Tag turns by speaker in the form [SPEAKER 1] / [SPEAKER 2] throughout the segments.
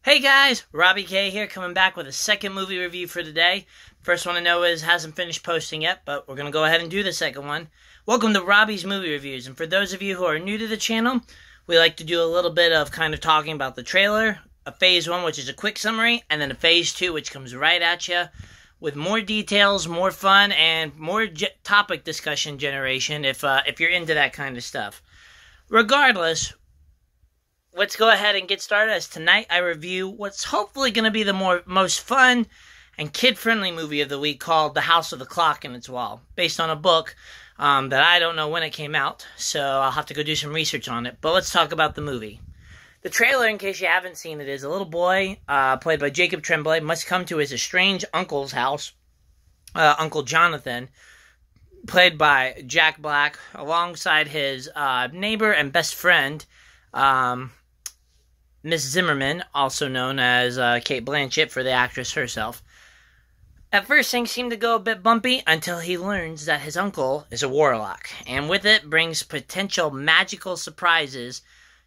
[SPEAKER 1] Hey guys, Robbie K here, coming back with a second movie review for today. First one I know is hasn't finished posting yet, but we're going to go ahead and do the second one. Welcome to Robbie's Movie Reviews, and for those of you who are new to the channel, we like to do a little bit of kind of talking about the trailer, a phase 1, which is a quick summary, and then a phase 2, which comes right at you with more details, more fun, and more topic discussion generation if you're into that kind of stuff. Regardless, let's go ahead and get started, as tonight I review what's hopefully going to be the most fun and kid-friendly movie of the week, called The House with the Clock in Its Wall, based on a book that I don't know when it came out, so I'll have to go do some research on it. But let's talk about the movie. The trailer, in case you haven't seen it, is a little boy, played by Jacob Tremblay, must come to his estranged uncle's house, Uncle Jonathan, played by Jack Black, alongside his neighbor and best friend, Miss Zimmerman, also known as Cate Blanchett for the actress herself. At first, things seem to go a bit bumpy until he learns that his uncle is a warlock, and with it brings potential magical surprises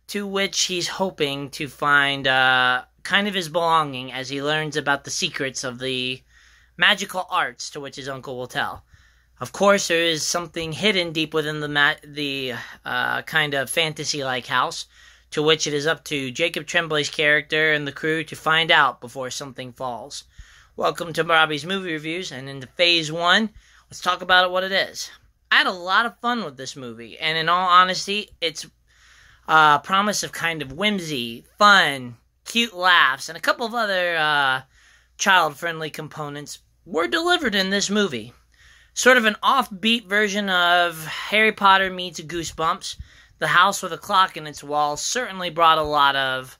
[SPEAKER 1] to which he's hoping to find kind of his belonging as he learns about the secrets of the magical arts to which his uncle will tell. Of course, there is something hidden deep within the kind of fantasy-like house, to which it is up to Jacob Tremblay's character and the crew to find out before something falls. Welcome to Robbie's Movie Reviews, and into Phase 1, let's talk about it what it is. I had a lot of fun with this movie, and in all honesty, its promise of kind of whimsy, fun, cute laughs, and a couple of other child-friendly components were delivered in this movie. Sort of an offbeat version of Harry Potter meets Goosebumps, The House with a Clock in Its Wall certainly brought a lot of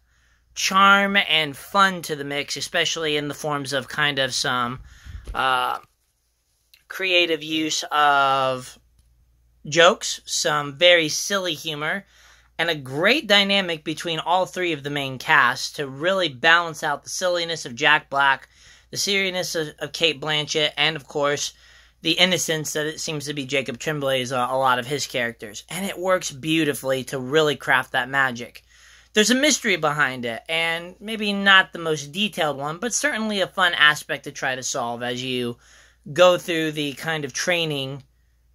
[SPEAKER 1] charm and fun to the mix, especially in the forms of kind of some creative use of jokes, some very silly humor, and a great dynamic between all three of the main cast to really balance out the silliness of Jack Black, the seriousness of Cate Blanchett, and of course, the innocence that it seems to be Jacob Tremblay's a lot of his characters. And it works beautifully to really craft that magic. There's a mystery behind it, and maybe not the most detailed one, but certainly a fun aspect to try to solve as you go through the kind of training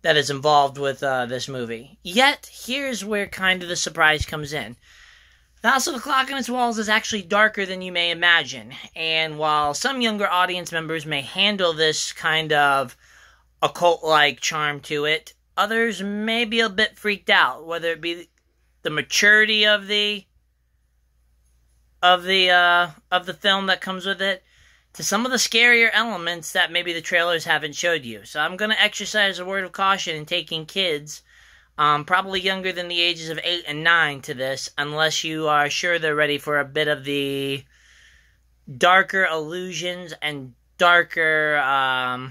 [SPEAKER 1] that is involved with this movie. Yet, here's where kind of the surprise comes in. The House of the Clock in Its Walls is actually darker than you may imagine, and while some younger audience members may handle this kind of occult-like charm to it, others may be a bit freaked out, whether it be the maturity of the film that comes with it, to some of the scarier elements that maybe the trailers haven't showed you. So I'm going to exercise a word of caution in taking kids, probably younger than the ages of 8 and 9, to this, unless you are sure they're ready for a bit of the darker illusions and darker,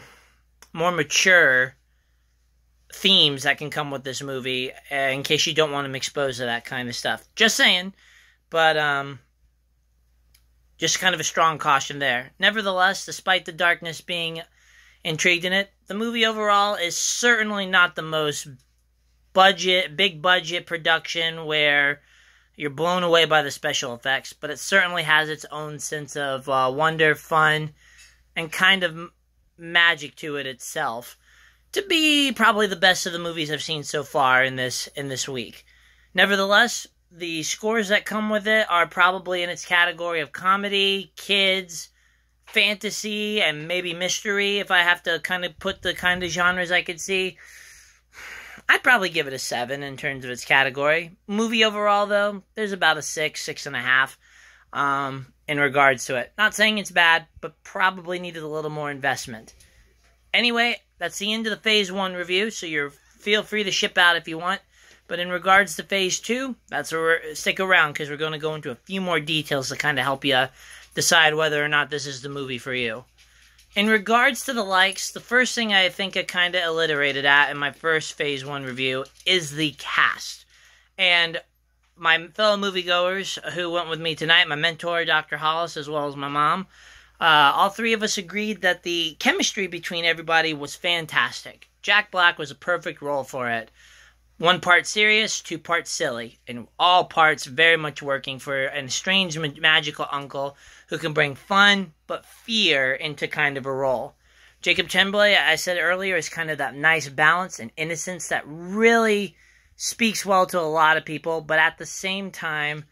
[SPEAKER 1] more mature themes that can come with this movie, in case you don't want them exposed to that kind of stuff. Just saying, but just kind of a strong caution there. Nevertheless, despite the darkness being intrigued in it, the movie overall is certainly not the most big budget production where you're blown away by the special effects, but it certainly has its own sense of wonder, fun, and kind of magic to it itself, to be probably the best of the movies I've seen so far in this week. Nevertheless, the scores that come with it are probably in its category of comedy, kids, fantasy, and maybe mystery. If I have to kind of put the kind of genres I could see, I'd probably give it a 7 in terms of its category. Movie overall, though, there's about a 6, 6.5 in regards to it. Not saying it's bad, but probably needed a little more investment. Anyway, that's the end of the Phase 1 review, so feel free to ship out if you want. But in regards to Phase 2, stick around, because we're going to go into a few more details to kind of help you decide whether or not this is the movie for you. In regards to the likes, the first thing I think I kind of alliterated at in my first Phase 1 review is the cast. And my fellow moviegoers who went with me tonight, my mentor, Dr. Hollis, as well as my mom, all three of us agreed that the chemistry between everybody was fantastic. Jack Black was a perfect role for it. 1 part serious, 2 parts silly, and all parts very much working for an estranged magical uncle who can bring fun but fear into kind of a role. Jacob Tremblay, I said earlier, is kind of that nice balance and innocence that really speaks well to a lot of people, but at the same time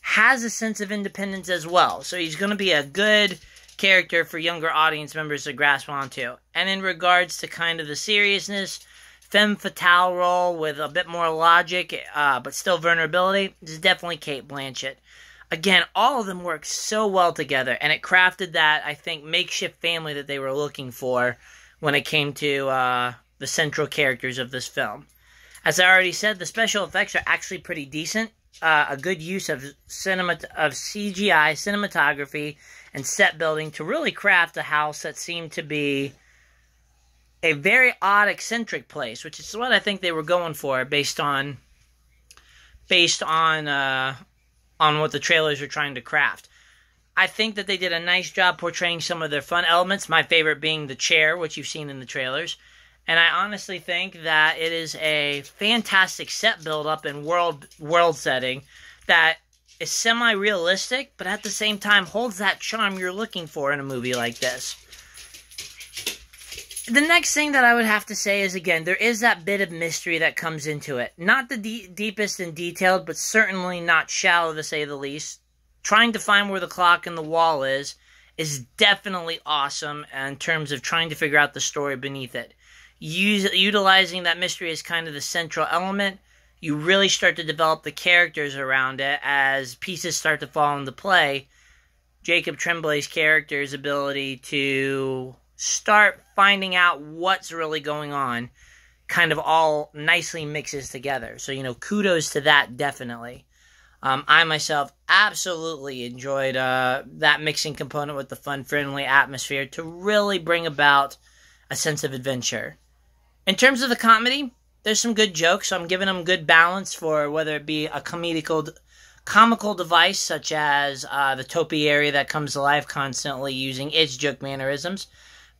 [SPEAKER 1] has a sense of independence as well. So he's going to be a good character for younger audience members to grasp onto. And in regards to kind of the seriousness, femme fatale role with a bit more logic, but still vulnerability, is definitely Cate Blanchett. Again, all of them work so well together, and it crafted that, I think, makeshift family that they were looking for when it came to the central characters of this film. As I already said, the special effects are actually pretty decent. A good use of CGI, cinematography, and set building to really craft a house that seemed to be a very odd, eccentric place, which is what I think they were going for based on what the trailers were trying to craft. I think that they did a nice job portraying some of their fun elements, my favorite being the chair, which you've seen in the trailers. And I honestly think that it is a fantastic set build-up and world setting that is semi-realistic, but at the same time holds that charm you're looking for in a movie like this. The next thing that I would have to say is, again, there is that bit of mystery that comes into it. Not the deepest and detailed, but certainly not shallow, to say the least. Trying to find where the clock in the wall is definitely awesome in terms of trying to figure out the story beneath it. Utilizing that mystery as kind of the central element, you really start to develop the characters around it as pieces start to fall into play. Jacob Tremblay's character's ability to start finding out what's really going on kind of all nicely mixes together. So, kudos to that, definitely. I myself absolutely enjoyed that mixing component with the fun-friendly atmosphere to really bring about a sense of adventure. In terms of the comedy, there's some good jokes, so I'm giving them good balance for whether it be a comical device such as the topiary that comes to life constantly using its joke mannerisms,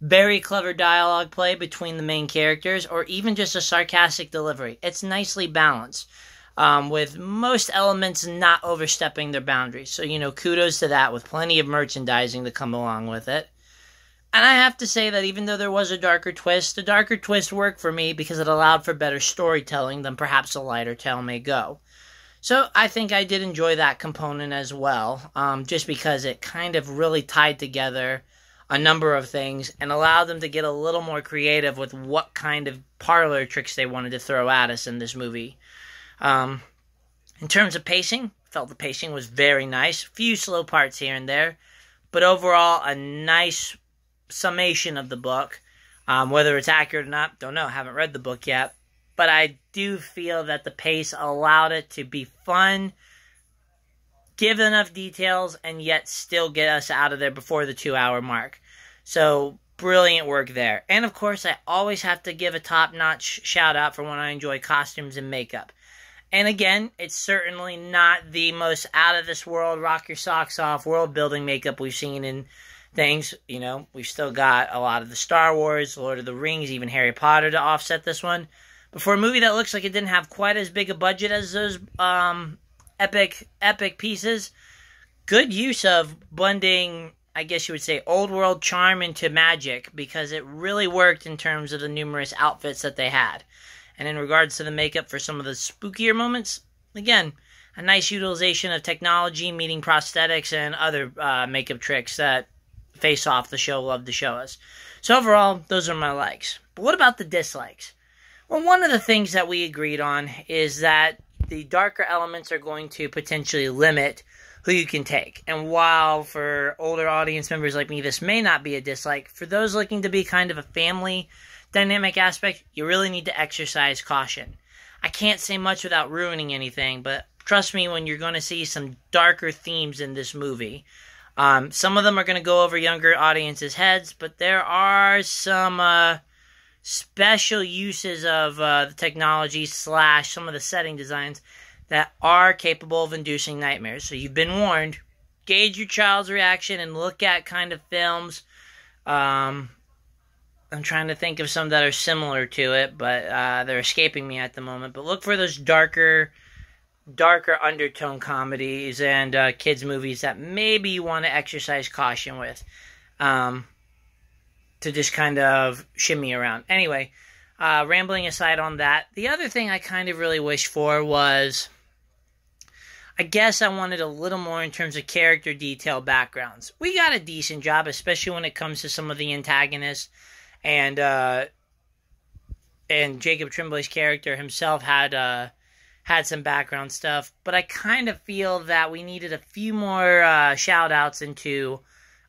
[SPEAKER 1] very clever dialogue play between the main characters, or even just a sarcastic delivery. It's nicely balanced, with most elements not overstepping their boundaries. So, kudos to that, with plenty of merchandising to come along with it. And I have to say that even though there was a darker twist, the darker twist worked for me because it allowed for better storytelling than perhaps a lighter tale may go. So I think I did enjoy that component as well, just because it kind of really tied together a number of things and allowed them to get a little more creative with what kind of parlor tricks they wanted to throw at us in this movie. In terms of pacing, I felt the pacing was very nice. A few slow parts here and there, but overall a nice summation of the book. Whether it's accurate or not, don't know. Haven't read the book yet. But I do feel that the pace allowed it to be fun, give enough details, and yet still get us out of there before the 2-hour mark. So, brilliant work there. And of course, I always have to give a top-notch shout-out for when I enjoy costumes and makeup. And again, it's certainly not the most out-of-this-world, rock-your-socks-off, world-building makeup we've seen in things. We've still got a lot of the Star Wars, Lord of the Rings, even Harry Potter to offset this one. But for a movie that looks like it didn't have quite as big a budget as those epic pieces, good use of blending, I guess you would say, old world charm into magic, because it really worked in terms of the numerous outfits that they had. And in regards to the makeup for some of the spookier moments, again, a nice utilization of technology meeting prosthetics and other makeup tricks that Face Off, the show, loved to show us. So overall, those are my likes. But what about the dislikes? Well, one of the things that we agreed on is that the darker elements are going to potentially limit who you can take. And while for older audience members like me, this may not be a dislike, for those looking to be kind of a family dynamic aspect, you really need to exercise caution. I can't say much without ruining anything, but trust me when you're going to see some darker themes in this movie. Some of them are going to go over younger audiences' heads, but there are some special uses of the technology / some of the setting designs that are capable of inducing nightmares. So you've been warned. Gauge your child's reaction and look at kind of films I'm trying to think of some that are similar to it, but they're escaping me at the moment. But look for those darker undertone comedies and kids movies that maybe you want to exercise caution with, to just kind of shimmy around. Anyway, rambling aside on that, the other thing I kind of really wish for was, I guess I wanted a little more in terms of character detail backgrounds. We got a decent job, especially when it comes to some of the antagonists, and Jacob Tremblay's character himself had some background stuff, but I kind of feel that we needed a few more shout-outs into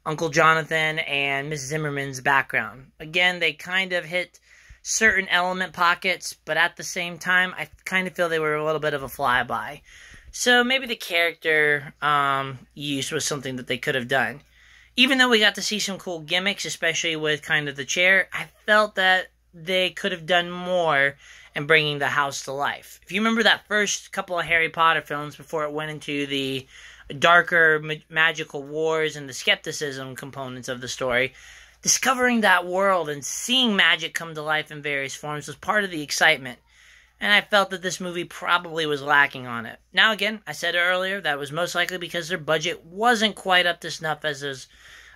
[SPEAKER 1] Uncle Jonathan and Miss Zimmerman's background. Again, they kind of hit certain element pockets, but at the same time, I kind of feel they were a little bit of a flyby. So maybe the character use was something that they could have done. Even though we got to see some cool gimmicks, especially with kind of the chair, I felt that they could have done more in bringing the house to life. If you remember that first couple of Harry Potter films before it went into the darker magical wars and the skepticism components of the story, discovering that world and seeing magic come to life in various forms was part of the excitement. And I felt that this movie probably was lacking on it. Now again, I said earlier, that was most likely because their budget wasn't quite up to snuff as those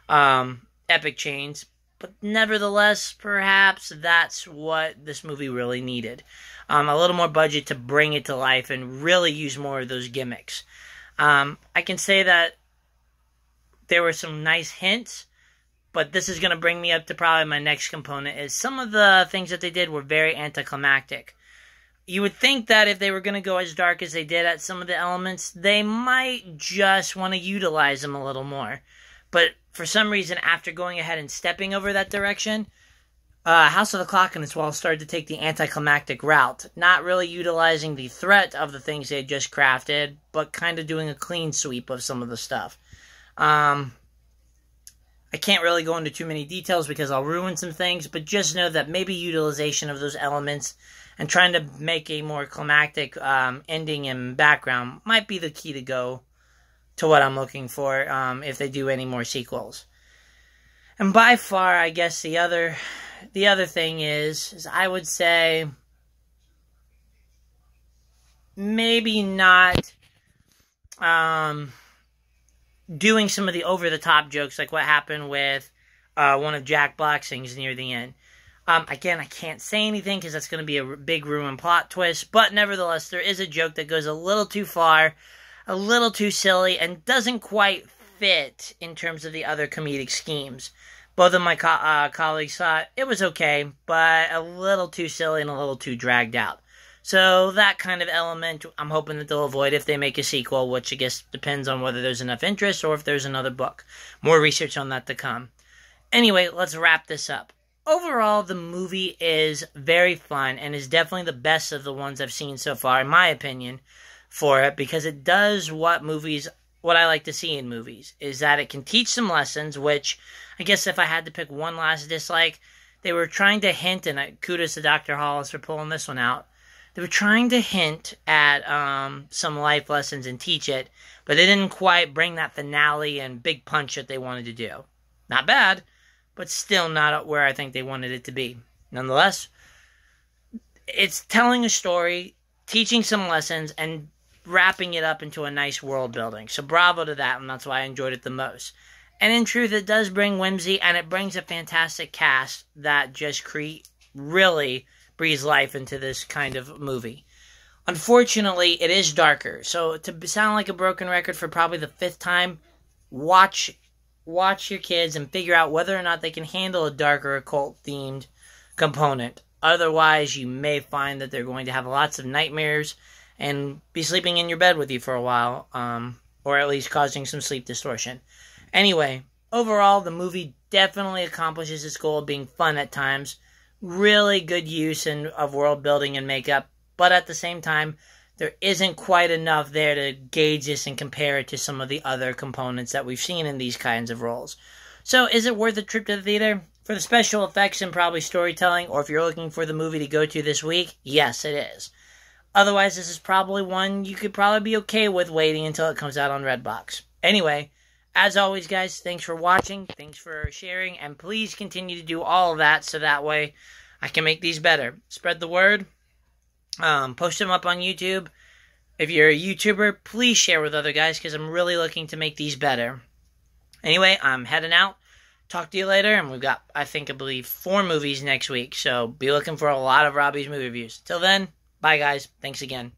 [SPEAKER 1] epic chains. But nevertheless, perhaps that's what this movie really needed. A little more budget to bring it to life and really use more of those gimmicks. I can say that there were some nice hints, but this is going to bring me up to probably my next component, is some of the things that they did were very anticlimactic. You would think that if they were going to go as dark as they did at some of the elements, they might just want to utilize them a little more. But for some reason, after going ahead and stepping over that direction, House of the Clock and its Walls started to take the anticlimactic route, not really utilizing the threat of the things they had just crafted, but kind of doing a clean sweep of some of the stuff. I can't really go into too many details because I'll ruin some things, but just know that maybe utilization of those elements and trying to make a more climactic ending and background might be the key to go to what I'm looking for if they do any more sequels. And by far, I guess the other thing is I would say maybe not doing some of the over-the-top jokes like what happened with one of Jack Black's things near the end. Again, I can't say anything because that's going to be a big ruin plot twist, but nevertheless, there is a joke that goes a little too far, a little too silly, and doesn't quite fit in terms of the other comedic schemes. Both of my colleagues thought it was okay, but a little too silly and a little too dragged out. So that kind of element, I'm hoping that they'll avoid if they make a sequel, which I guess depends on whether there's enough interest or if there's another book. More research on that to come. Anyway, let's wrap this up. Overall, the movie is very fun and is definitely the best of the ones I've seen so far, in my opinion, for it, because it does what I like to see in movies, is that it can teach some lessons, which I guess if I had to pick one last dislike, they were trying to hint, and kudos to Dr. Hollis for pulling this one out, they were trying to hint at some life lessons and teach it, but they didn't quite bring that finale and big punch that they wanted to do. Not bad, but still not where I think they wanted it to be. Nonetheless, it's telling a story, teaching some lessons, and wrapping it up into a nice world building. So bravo to that, and that's why I enjoyed it the most. And in truth, it does bring whimsy, and it brings a fantastic cast that just really breathes life into this kind of movie. Unfortunately, it is darker. So to sound like a broken record for probably the 5th time, watch your kids and figure out whether or not they can handle a darker occult-themed component. Otherwise, you may find that they're going to have lots of nightmares and be sleeping in your bed with you for a while, or at least causing some sleep distortion. Anyway, overall, the movie definitely accomplishes its goal of being fun at times. Really good use of world building and makeup, but at the same time, there isn't quite enough there to gauge this and compare it to some of the other components that we've seen in these kinds of roles. So, is it worth a trip to the theater? For the special effects and probably storytelling, or if you're looking for the movie to go to this week, yes, it is. Otherwise, this is probably one you could probably be okay with waiting until it comes out on Redbox. Anyway, as always, guys, thanks for watching. Thanks for sharing. And please continue to do all of that so that way I can make these better. Spread the word. Post them up on YouTube. If you're a YouTuber, please share with other guys because I'm really looking to make these better. Anyway, I'm heading out. Talk to you later. And we've got, I believe, 4 movies next week. So be looking for a lot of Robbie's movie reviews. Till then, bye, guys. Thanks again.